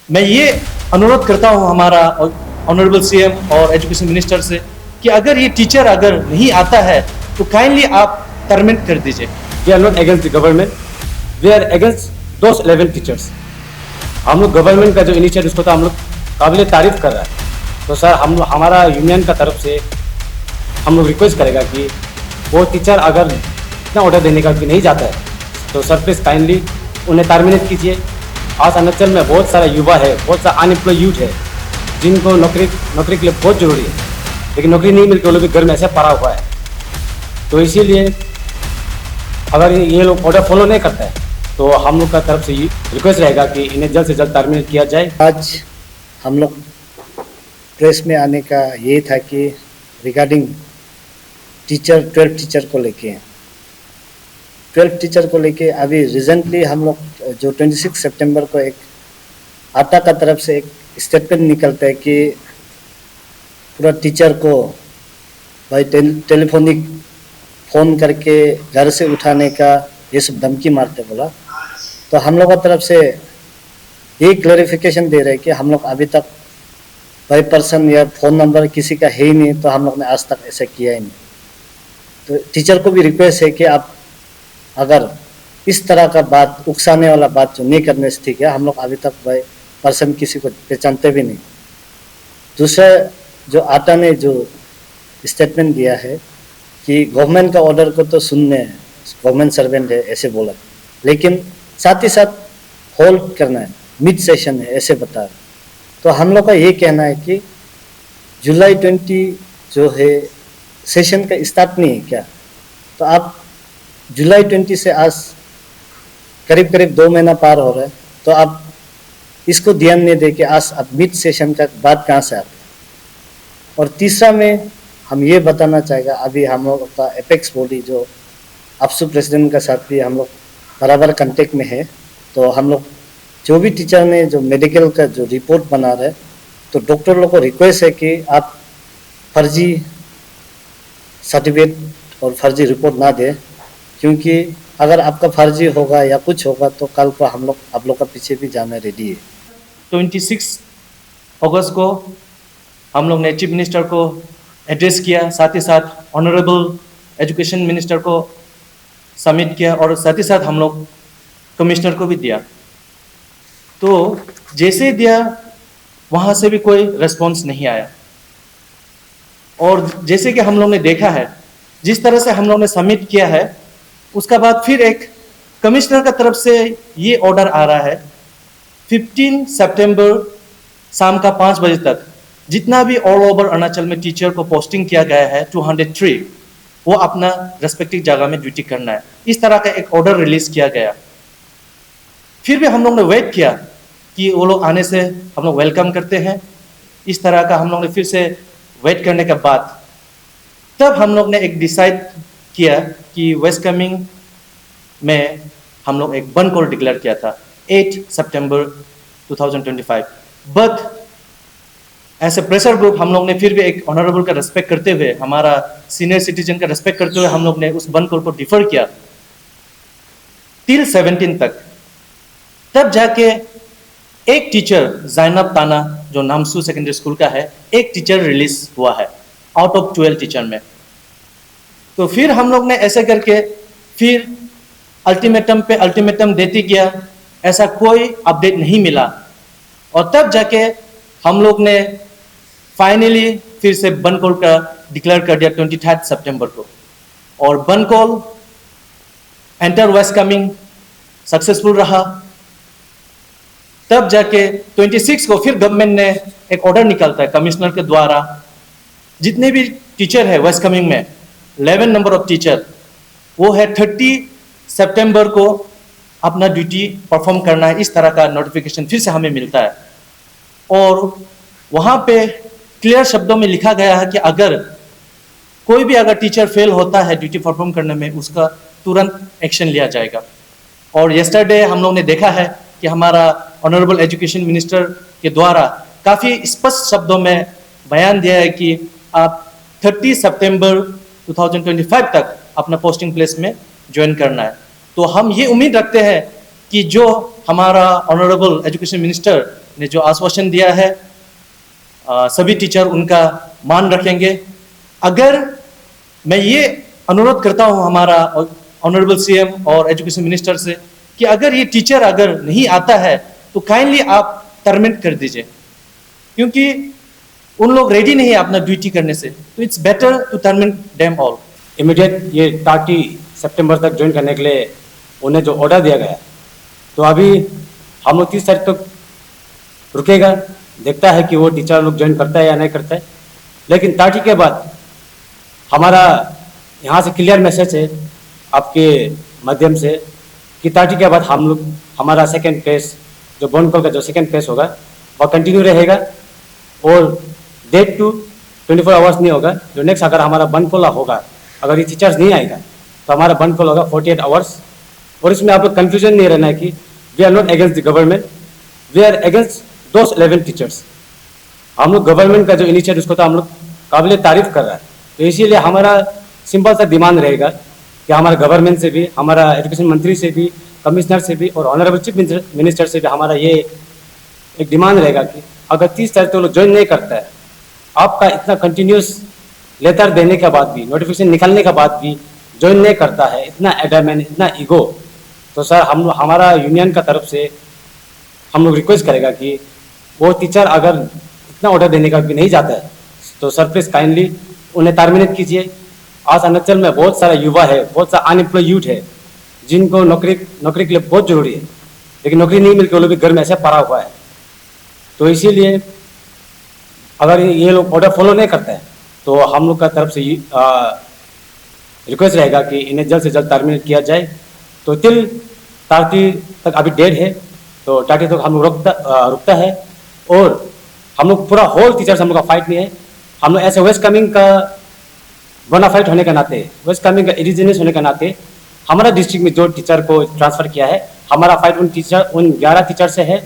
मैं ये अनुरोध करता हूँ हमारा ऑनरेबल सीएम और एजुकेशन मिनिस्टर से कि अगर ये टीचर अगर नहीं आता है तो काइंडली आप टर्मिनेट कर दीजिए। We are not against the government. We are against those 11 teachers. हम लोग गवर्नमेंट का जो इनिशिएटिव उसको तो हम लोग काबिल तारीफ कर रहा है। तो सर हमारा यूनियन का तरफ से हम लोग रिक्वेस्ट करेगा कि वो टीचर अगर इतना ऑर्डर देने का कि नहीं जाता है तो सर प्लीज़ काइंडली उन्हें टर्मिनेट कीजिए। आज अरुणाचल में बहुत सारा युवा है, बहुत सारा अनएम्प्लॉय यूथ है जिनको नौकरी के लिए बहुत ज़रूरी है, लेकिन नौकरी नहीं मिलती, वो लोग भी घर में ऐसे पड़ा हुआ है। तो इसीलिए अगर ये लोग ऑर्डर फॉलो नहीं करता है तो हम लोग का तरफ से ये रिक्वेस्ट रहेगा कि इन्हें जल्द से जल्द टर्मिनेट किया जाए। आज हम लोग प्रेस में आने का ये था कि रिगार्डिंग 12 टीचर को लेके 12 टीचर को लेके अभी रिसेंटली हम लोग जो 26 सितंबर को एक आटा का तरफ से एक स्टेटमेंट निकलता है कि पूरा टीचर को भाई टेलीफोनिक फ़ोन करके घर से उठाने का ये सब धमकी मारते बोला। तो हम लोग की तरफ से ये क्लैरिफिकेशन दे रहे हैं कि हम लोग अभी तक बाई पर्सन या फ़ोन नंबर किसी का है ही नहीं, तो हम लोग ने आज तक ऐसा किया ही नहीं। तो टीचर को भी रिक्वेस्ट है कि आप अगर इस तरह का बात उकसाने वाला बात जो नहीं करने से ठीक है, हम लोग अभी तक बाई पर्सन किसी को पहचानते भी नहीं। दूसरा जो आटा ने जो स्टेटमेंट दिया है कि गवर्नमेंट का ऑर्डर को तो सुनने गवर्नमेंट सर्वेंट है ऐसे बोला, लेकिन साथ ही साथ होल्ड करना है, मिड सेशन है ऐसे बता रहे। तो हम लोग का ये कहना है कि जुलाई 20 जो है सेशन का स्टार्ट नहीं है क्या, तो आप जुलाई 20 से आज करीब 2 महीना पार हो रहा है, तो आप इसको ध्यान नहीं दे कि आज अब मिड सेशन का बात कहाँ से आती है। और तीसरा में हम ये बताना चाहेगा, अभी हम लोग का एपेक्स बॉडी जो अफसू प्रेसिडेंट का साथ भी हम लोग बराबर कांटेक्ट में है। तो हम लोग जो भी टीचर ने जो मेडिकल का जो रिपोर्ट बना रहे, तो डॉक्टर लोग को रिक्वेस्ट है कि आप फर्जी सर्टिफिकेट और फर्जी रिपोर्ट ना दें, क्योंकि अगर आपका फर्जी होगा या कुछ होगा तो कल को हम लोग आप लोग का पीछे भी जाना रेडी है। 26 अगस्त को हम लोग ने चीफ मिनिस्टर को एड्रेस किया, साथ ही साथ ऑनरेबल एजुकेशन मिनिस्टर को सबमिट किया और साथ ही साथ हम लोग कमिश्नर को भी दिया। तो जैसे दिया वहाँ से भी कोई रिस्पॉन्स नहीं आया, और जैसे कि हम लोग ने देखा है जिस तरह से हम लोग ने सबमिट किया है, उसका बाद फिर एक कमिश्नर का तरफ से ये ऑर्डर आ रहा है 15 सितंबर शाम का 5 बजे तक जितना भी ऑल ओवर अरुणाचल में टीचर को पोस्टिंग किया गया है 203, वो अपना रेस्पेक्टिव जगह में ड्यूटी करना है। इस तरह का एक ऑर्डर रिलीज किया गया। फिर भी हम लोग ने वेट किया कि वो लोग आने से हम लोग वेलकम करते हैं। इस तरह का हम लोग ने फिर से वेट करने के बाद तब हम लोग ने एक डिसाइड किया कि वेस्ट कमिंग में हम लोग एक बंद कॉल डिक्लेयर किया था 8 सितंबर 2025। बट ऐसे प्रेशर ग्रुप हम लोग ने फिर भी एक ऑनरेबल का रेस्पेक्ट करते हुए, हमारा सीनियर सिटीजन का रेस्पेक्ट करते हुए हम लोग ने उस बंद कॉल को डिफर किया टिल 17 तक। तब जाके एक टीचर जैनब ताना जो नामसू सेकेंडरी स्कूल का है, एक टीचर रिलीज हुआ है आउट ऑफ 12 टीचर में। तो फिर हम लोग ने ऐसे करके फिर अल्टीमेटम पे अल्टीमेटम देती गया, ऐसा कोई अपडेट नहीं मिला। और तब जाके हम लोग ने फाइनली फिर से बंद कॉल का डिक्लेयर कर दिया 23 सितंबर को, और बंद call enter west coming successful रहा। तब जाके 26 को फिर गवर्नमेंट ने एक ऑर्डर निकालता है कमिश्नर के द्वारा, जितने भी टीचर है वेस्ट कमिंग में 11 नंबर ऑफ टीचर, वो है 30 सितंबर को अपना ड्यूटी परफॉर्म करना है। इस तरह का नोटिफिकेशन फिर से हमें मिलता है, और वहाँ पे क्लियर शब्दों में लिखा गया है कि अगर कोई भी अगर टीचर फेल होता है ड्यूटी परफॉर्म करने में, उसका तुरंत एक्शन लिया जाएगा। और येस्टरडे हम लोग ने देखा है कि हमारा ऑनरेबल एजुकेशन मिनिस्टर के द्वारा काफ़ी स्पष्ट शब्दों में बयान दिया है कि आप 30 सितंबर 2025 तक अपना पोस्टिंग प्लेस में ज्वाइन करना है। तो हम ये उम्मीद रखते हैं कि जो हमारा ऑनरेबल एजुकेशन मिनिस्टर ने जो आश्वासन दिया है सभी टीचर उनका मान रखेंगे। अगर मैं ये अनुरोध करता हूँ हमारा ऑनरेबल सीएम और एजुकेशन मिनिस्टर से कि अगर ये टीचर अगर नहीं आता है तो काइंडली आप टर्मिनेट कर दीजिए, क्योंकि उन लोग रेडी नहीं है अपना ड्यूटी करने से, तो it's better to terminate them all. Immediate ये 30 सितंबर तक ज्वाइन करने के लिए उन्हें जो ऑर्डर दिया गया, तो अभी हम लोग 30 तारीख तक रुकेगा, देखता है कि वो टीचर लोग ज्वाइन करता है या नहीं करता है। लेकिन 30 के बाद हमारा यहाँ से क्लियर मैसेज है आपके माध्यम से कि 30 के बाद हम लोग हमारा सेकेंड फेस जो बॉन्ड कॉल का जो सेकेंड फेस होगा वह कंटिन्यू रहेगा, और डेट टू 24 आवर्स नहीं होगा। जो नेक्स्ट अगर हमारा बंद कॉल होगा, अगर ये टीचर्स नहीं आएगा तो हमारा बंद कॉल होगा 48 आवर्स। और इसमें आप लोग कन्फ्यूजन नहीं रहना है कि we are not against the government, we are against those 11 teachers. हम लोग गवर्नमेंट का जो इनिशिएटिव उसको तो हम लोग काबिल तारीफ कर रहा है, तो इसीलिए हमारा सिंपल सा डिमांड रहेगा कि हमारा गवर्नमेंट से भी, हमारा एजुकेशन मंत्री से भी, कमिश्नर से भी और ऑनरेबल चीफ मिनिस्टर से भी हमारा ये एक डिमांड रहेगा कि अगर 30 तारीख तो लोग ज्वाइन नहीं करता है, आपका इतना कंटिन्यूस लेटर देने के बाद भी, नोटिफिकेशन निकालने के बाद भी ज्वाइन नहीं करता है, इतना एडमेंट, इतना ईगो, तो सर हमारा यूनियन का तरफ से हम लोग रिक्वेस्ट करेगा कि वो टीचर अगर इतना ऑर्डर देने का भी नहीं जाता है तो सर प्लीज काइंडली उन्हें टर्मिनेट कीजिए। आज अरुणाचल में बहुत सारा युवा है, बहुत सारा अनएम्प्लॉय यूथ है जिनको नौकरी के लिए बहुत जरूरी है, लेकिन नौकरी नहीं मिलकर वो लोग भी घर में ऐसे पड़ा हुआ है। तो इसीलिए अगर ये लोग ऑर्डर फॉलो नहीं करते हैं तो हम लोग का तरफ से रिक्वेस्ट रहेगा कि इन्हें जल्द से जल्द टर्मिनेट किया जाए। तो टिल 30 तक अभी डेट है, तो 30 तक हम लोग रुकता है, और हम लोग पूरा होल टीचर्स हम लोग का फाइट नहीं है। हम लोग ऐसे वेस्ट कमिंग का बोनाफाइड होने के नाते, वेस्ट कमिंग का इंडिजिनियस होने के नाते हमारा डिस्ट्रिक्ट में जो टीचर को ट्रांसफर किया है, हमारा फाइट उन 11 टीचर से है